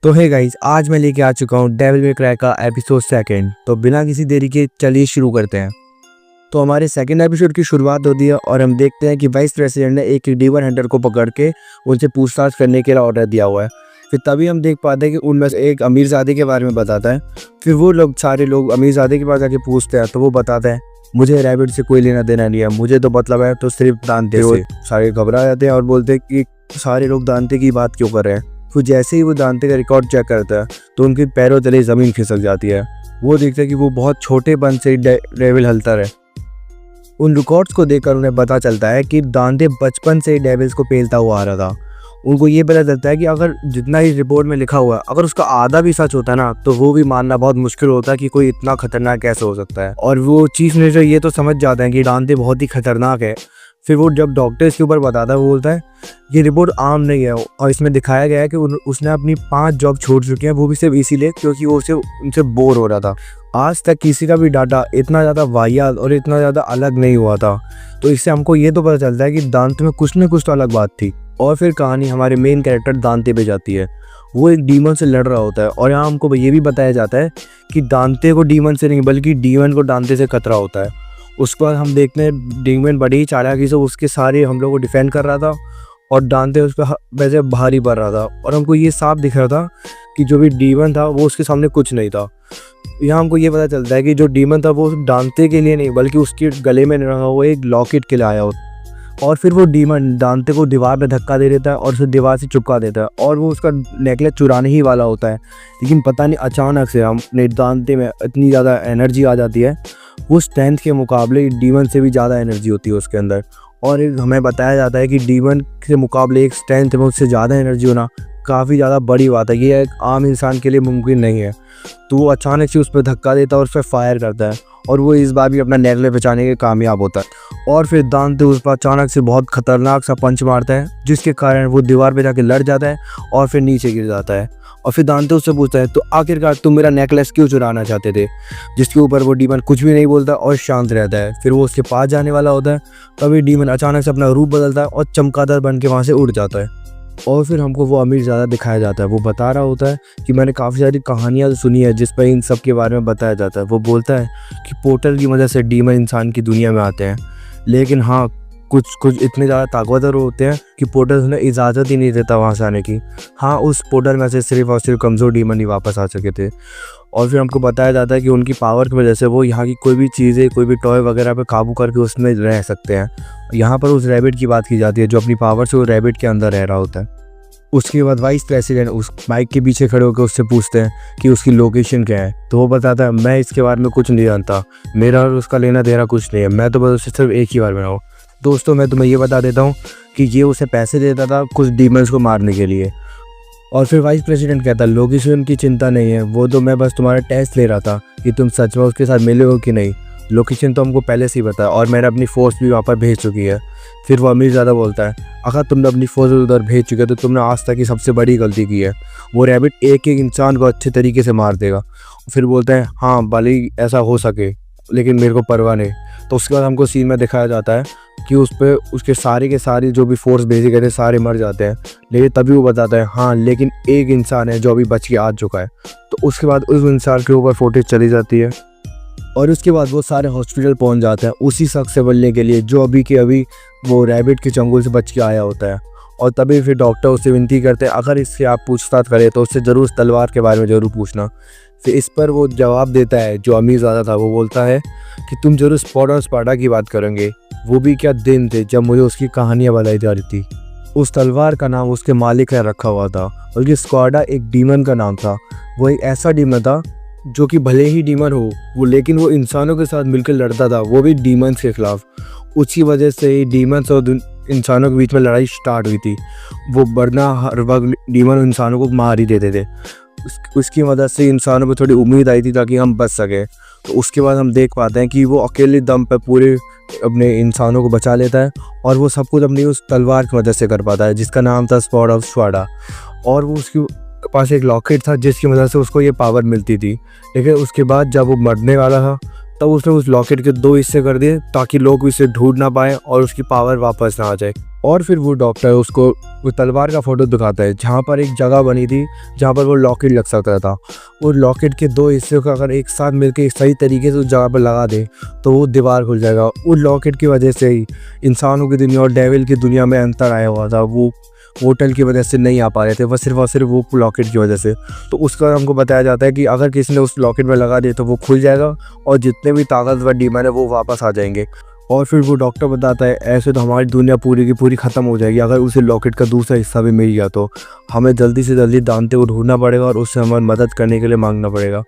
तो है गाइस, आज मैं लेके आ चुका हूँ डेविल मे क्राई का एपिसोड सेकंड। तो बिना किसी देरी के चलिए शुरू करते हैं। तो हमारे सेकंड एपिसोड की शुरुआत होती है और हम देखते हैं कि वाइस प्रेसिडेंट ने एक डीमन हंटर को पकड़ के उनसे पूछताछ करने के लिए ऑर्डर दिया हुआ है। फिर तभी हम देख पाते हैं कि उनमें से एक अमीरजादे के बारे में बताता है। फिर वो लोग सारे लोग अमीरजादे के पास जाके पूछते हैं तो वो बताता है मुझे रैबिट से कोई लेना देना नहीं है, मुझे तो मतलब है तो सिर्फ दांते से। सारे घबरा जाते हैं और बोलते हैं कि सारे लोग दांते की बात क्यों कर रहे हैं। फिर जैसे ही वो दांते का रिकॉर्ड चेक करता है तो उनके पैरों तले ज़मीन खिसक जाती है। वो देखते हैं कि वो बहुत छोटेपन से डेविल हल्टर है। उन रिकॉर्ड्स को देखकर उन्हें पता चलता है कि दांते बचपन से डेविल्स को पेलता हुआ आ रहा था। उनको ये पता चलता है कि अगर जितना ही रिपोर्ट में लिखा हुआ है अगर उसका आधा भी सच होता है ना तो वो भी मानना बहुत मुश्किल होता है कि कोई इतना खतरनाक कैसे हो सकता है। और वो चीफ मिनिस्टर ये तो समझ जाते हैं कि दांते बहुत ही खतरनाक है। फिर वो जब डॉक्टर इसके ऊपर बताता है वो बोलता है ये रिपोर्ट आम नहीं है और इसमें दिखाया गया है कि उसने अपनी 5 जॉब छोड़ चुकी है, वो भी सिर्फ इसीलिए क्योंकि वो उनसे बोर हो रहा था। आज तक किसी का भी डाटा इतना ज़्यादा वाहियात और इतना ज़्यादा अलग नहीं हुआ था। तो इससे हमको ये तो पता चलता है कि दांते में कुछ न कुछ तो अलग बात थी। और फिर कहानी हमारे मेन कैरेक्टर दांते पे जाती है। वो एक डीमन से लड़ रहा होता है और यहाँ हमको ये भी बताया जाता है कि दांते को डीमन से नहीं बल्कि डीमन को दांते से खतरा होता है। उसके बाद हम देखते हैं डीमन बड़ी ही चालाकी से उसके सारे हम लोग को डिफेंड कर रहा था और दांते उस पर वैसे भारी पड़ रहा था। और हमको ये साफ दिख रहा था कि जो भी डीमन था वो उसके सामने कुछ नहीं था। यहाँ हमको ये पता चलता है कि जो डीमन था वो दांते के लिए नहीं बल्कि उसके गले में रखा हुआ एक लॉकेट के लिए आया होता। और फिर वो डीमन दांते को दीवार पे धक्का दे देता है और उसे दीवार से चिपका देता है और वो उसका नेकलेस चुराने ही वाला होता है। लेकिन पता नहीं अचानक से हमने दांते में इतनी ज़्यादा एनर्जी आ जाती है, वो स्ट्रेंथ के मुकाबले डीमन से भी ज़्यादा एनर्जी होती है उसके अंदर। और हमें बताया जाता है कि डीमन के मुकाबले एक स्ट्रेंथ में उससे ज़्यादा एनर्जी होना काफ़ी ज़्यादा बड़ी बात है। ये एक आम इंसान के लिए मुमकिन नहीं है। तो वो अचानक से उस पर धक्का देता है और उस पर फायर करता है और वो इस बार भी अपना नेकलेस बचाने के कामयाब होता है। और फिर दांते उस पर अचानक से बहुत खतरनाक सा पंच मारता है जिसके कारण वो दीवार पे जाके लड़ जाता है और फिर नीचे गिर जाता है। और फिर दांते उससे पूछता है तो आखिरकार तुम मेरा नेकलेस क्यों चुराना चाहते थे, जिसके ऊपर वो डीमन कुछ भी नहीं बोलता और शांत रहता है। फिर वो उसके पास जाने वाला होता है तभी डीमन अचानक से अपना रूप बदलता है और चमगादड़ बन के वहाँ से उड़ जाता है। और फिर हमको वो अमीरजादा दिखाया जाता है। वो बता रहा होता है कि मैंने काफ़ी सारी कहानियाँ सुनी है जिस पर इन सब के बारे में बताया जाता है। वो बोलता है कि पोर्टल की वजह से डीमन इंसान की दुनिया में आते हैं, लेकिन हाँ कुछ इतने ज़्यादा ताकतवर होते हैं कि पोर्टल उन्हें इजाज़त ही नहीं देता वहाँ से आने की। हाँ, उस पोर्टल में से सिर्फ और सिर्फ कमज़ोर डीमन ही वापस आ सके थे। और फिर हमको बताया जाता है कि उनकी पावर की वजह से वो यहाँ की कोई भी चीज़ें कोई भी टॉय वगैरह पे काबू करके उसमें रह सकते हैं। यहाँ पर उस रैबिट की बात की जाती है जो अपनी पावर से वो रैबिट के अंदर रह रहा होता है। उसके बाद वाइस प्रेसिडेंट उस बाइक के पीछे खड़े होकर उससे पूछते हैं कि उसकी लोकेशन क्या है। तो वो बताता है मैं इसके बारे में कुछ नहीं जानता, मेरा और उसका लेना देना कुछ नहीं है, मैं तो बस उसे सिर्फ एक ही बार बनाऊँ। दोस्तों, मैं तुम्हें ये बता देता हूँ कि ये उसे पैसे देता था कुछ डीमंस को मारने के लिए। और फिर वाइस प्रेसिडेंट कहता है लोकेशन की चिंता नहीं है, वो तो मैं बस तुम्हारा टेस्ट ले रहा था कि तुम सच में उसके साथ मिले हो कि नहीं। लोकेशन तो हमको पहले से ही पता है और मैंने अपनी फोर्स भी वहाँ पर भेज चुकी है। फिर वो अमीरजादा बोलता है अगर तुमने अपनी फोर्स उधर भेज चुके तो तुमने आज तक की सबसे बड़ी गलती की है। वो रैबिट एक एक इंसान को अच्छे तरीके से मार देगा। फिर बोलते हैं हाँ भले ही ऐसा हो सके लेकिन मेरे को परवाह नहीं। तो उसके बाद हमको सीन में दिखाया जाता है कि उस पर उसके सारे के सारे जो भी फोर्स भेजे गए थे सारे मर जाते हैं। लेकिन तभी वो बताता है हाँ लेकिन एक इंसान है जो अभी बच के आ चुका है। तो उसके बाद उस इंसान के ऊपर फुटेज चली जाती है और उसके बाद वो सारे हॉस्पिटल पहुंच जाते हैं उसी शख्स से मिलने के लिए जो अभी के अभी वो रैबिट के चंगुल से बच के आया होता है। और तभी फिर डॉक्टर उससे विनती करते हैं अगर इससे आप पूछताछ करें तो उससे ज़रूर तलवार के बारे में ज़रूर पूछना। फिर इस पर वो जवाब देता है जो अमीरजादा था। वो बोलता है कि तुम जरूर स्पॉट और स्पार्टा की बात करेंगे, वो भी क्या दिन थे जब मुझे उसकी कहानियाँ बताई जा रही थी। उस तलवार का नाम उसके मालिक ने रखा हुआ था और ये स्क्वाडा एक डीमन का नाम था। वो एक ऐसा डीमन था जो कि भले ही डीमन हो वो लेकिन वो इंसानों के साथ मिलकर लड़ता था, वो भी डीमंस के खिलाफ। उसी वजह से ही डीमंस और इंसानों के बीच में लड़ाई स्टार्ट हुई थी। वो वरना हर वक्त डीमन इंसानों को मार ही देते थे। उसकी मदद से इंसानों पर थोड़ी उम्मीद आई थी ताकि हम बच सके। तो उसके बाद हम देख पाते हैं कि वो अकेले दम पर पूरे अपने इंसानों को बचा लेता है और वो सब कुछ अपनी उस तलवार की मदद से कर पाता है जिसका नाम था स्पॉट ऑफ स्वाडा। और वो उसके पास एक लॉकेट था जिसकी मदद से उसको ये पावर मिलती थी। लेकिन उसके बाद जब वो मरने वाला था तब उसने उस लॉकेट के 2 हिस्से कर दिए ताकि लोग इसे ढूंढ ना पाए और उसकी पावर वापस ना आ जाए। और फिर वो डॉक्टर उसको वो तलवार का फ़ोटो दिखाता है जहाँ पर एक जगह बनी थी जहाँ पर वो लॉकेट लग सकता था। वो लॉकेट के 2 हिस्सों का अगर एक साथ मिलके सही तरीके से उस जगह पर लगा दे तो वो दीवार खुल जाएगा। उस लॉकेट की वजह से ही इंसानों की दुनिया और डेविल की दुनिया में अंतर आया हुआ था। वो होटल की वजह से नहीं आ पा रहे थे, बस सिर्फ और सिर्फ वो लॉकेट की वजह से। तो उसका हमको बताया जाता है कि अगर किसी ने उस लॉकेट में लगा दिया तो वो खुल जाएगा और जितने भी ताकतवर डीमन है वो वापस आ जाएंगे। और फिर वो डॉक्टर बताता है ऐसे तो हमारी दुनिया पूरी की पूरी ख़त्म हो जाएगी अगर उसे लॉकेट का दूसरा हिस्सा भी मिल गया तो हमें जल्दी से जल्दी दांते को ढूंढना पड़ेगा और उससे हमारी मदद करने के लिए मांगना पड़ेगा।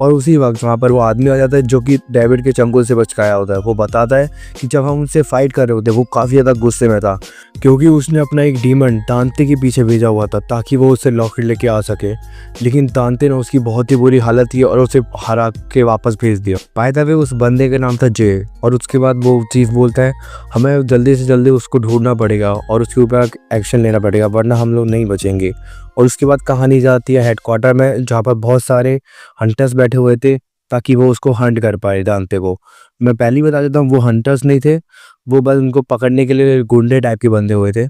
और उसी वक्त वहाँ पर वो आदमी आ जाता है जो कि डेविड के चंगुल से बचकाया होता है। वो बताता है कि जब हम उनसे फाइट कर रहे होते वो काफ़ी ज़्यादा गुस्से में था क्योंकि उसने अपना एक डीमन दांते के पीछे भेजा हुआ था ताकि वो उससे लॉकेट लेके आ सके, लेकिन दांते ने उसकी बहुत ही बुरी हालत की और उसे हरा के वापस भेज दिया। बाय द वे उस बंदे का नाम था जे। और उसके बाद वो चीफ बोलता है हमें जल्दी से जल्दी उसको ढूंढना पड़ेगा और उसके ऊपर एक्शन लेना पड़ेगा वरना हम लोग नहीं बचेंगे। और उसके बाद कहानी जाती है हेडक्वार्टर में जहाँ पर बहुत सारे हंटर्स बैठे हुए थे ताकि वो उसको हंट कर पाए दांते को। मैं पहले ही बता देता हूँ वो हंटर्स नहीं थे, वो बस उनको पकड़ने के लिए गुंडे टाइप के बंदे हुए थे।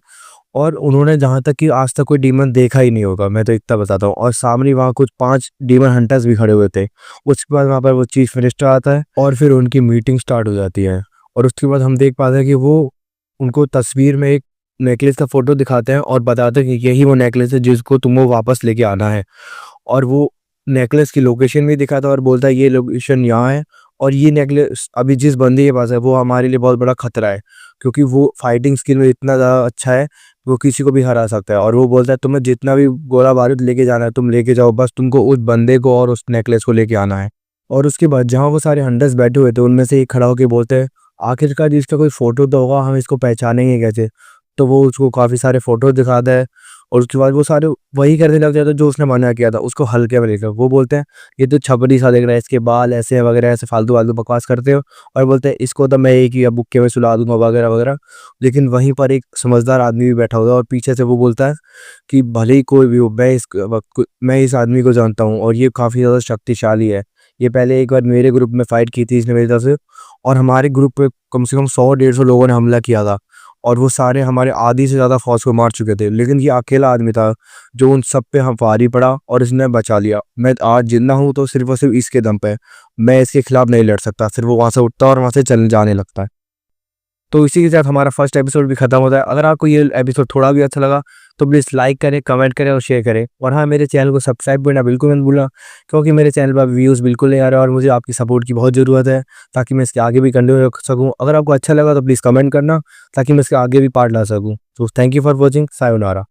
और उन्होंने जहाँ तक कि आज तक कोई डीमन देखा ही नहीं होगा, मैं तो इतना बताता हूँ। और सामने वहाँ कुछ 5 डीमन हंटर्स भी खड़े हुए थे। उसके बाद वहाँ पर वो चीफ मिनिस्टर आता है और फिर उनकी मीटिंग स्टार्ट हो जाती है। और उसके बाद हम देख पाते हैं कि वो उनको तस्वीर में एक नेकलेस का फोटो दिखाते हैं और बताते हैं कि यही वो नेकलेस है जिसको तुमको वापस लेके आना है। और वो नेकलेस की लोकेशन भी दिखाता है और बोलता है ये लोकेशन यहाँ है और ये नेकलेस अभी जिस बंदे के पास है वो हमारे लिए बहुत बड़ा खतरा है क्योंकि वो फाइटिंग स्किल में इतना ज़्यादा अच्छा है, वो किसी को भी हरा सकता है। और वो बोलता है तुम्हें जितना भी गोला बारूद लेके जाना है तुम लेके जाओ, बस तुमको उस बंदे को और उस नेकलेस को लेके आना है। और उसके बाद जहाँ वो सारे हंटर्स बैठे हुए थे उनमें से एक खड़ा होकर बोलते हैं आखिरकार इसका कोई फोटो तो होगा, हम इसको पहचानेंगे कैसे। तो वो उसको काफ़ी सारे फोटो दिखाता है और उसके बाद वो सारे वही करने लग जाता है जो उसने मना किया था, उसको हल्के में लेकर। वो बोलते हैं ये तो छपरी सा दिख रहा है, इसके बाल ऐसे हैं वगैरह, ऐसे फालतू फालतू बकवास करते हो। और बोलते हैं इसको तो मैं एक ही बुक्के में सुला दूंगा वगैरह वगैरह। लेकिन वहीं पर एक समझदार आदमी भी बैठा होता है और पीछे से वो बोलता है कि भले ही कोई भी हो मैं इस आदमी को जानता हूँ और ये काफ़ी ज़्यादा शक्तिशाली है। ये पहले एक बार मेरे ग्रुप में फाइट की थी इसने मेरी तरफ से और हमारे ग्रुप पे कम से कम 100-150 लोगों ने हमला किया था और वो सारे हमारे आधी से ज़्यादा फौज को मार चुके थे, लेकिन ये अकेला आदमी था जो उन सब पे हम भारी पड़ा और इसने बचा लिया। मैं आज जिंदा हूँ तो सिर्फ और सिर्फ इसके दम पे, मैं इसके खिलाफ नहीं लड़ सकता। सिर्फ वो वहाँ से उठता है और वहाँ से चलने जाने लगता है। तो इसी के साथ हमारा फर्स्ट एपिसोड भी खत्म होता है। अगर आपको ये एपिसोड थोड़ा भी अच्छा लगा तो प्लीज़ लाइक करें, कमेंट करें और शेयर करें। और हाँ, मेरे चैनल को सब्सक्राइब करना बिल्कुल मत भूलना क्योंकि मेरे चैनल पर व्यूज़ बिल्कुल नहीं आ रहे और मुझे आपकी सपोर्ट की बहुत ज़रूरत है ताकि मैं इसके आगे भी कंटिन्यू रख सकूँ। अगर आपको अच्छा लगा तो प्लीज़ कमेंट करना ताकि मैं इसके आगे भी पार्ट ला सकूँ। तो thank you for watching, sayonara.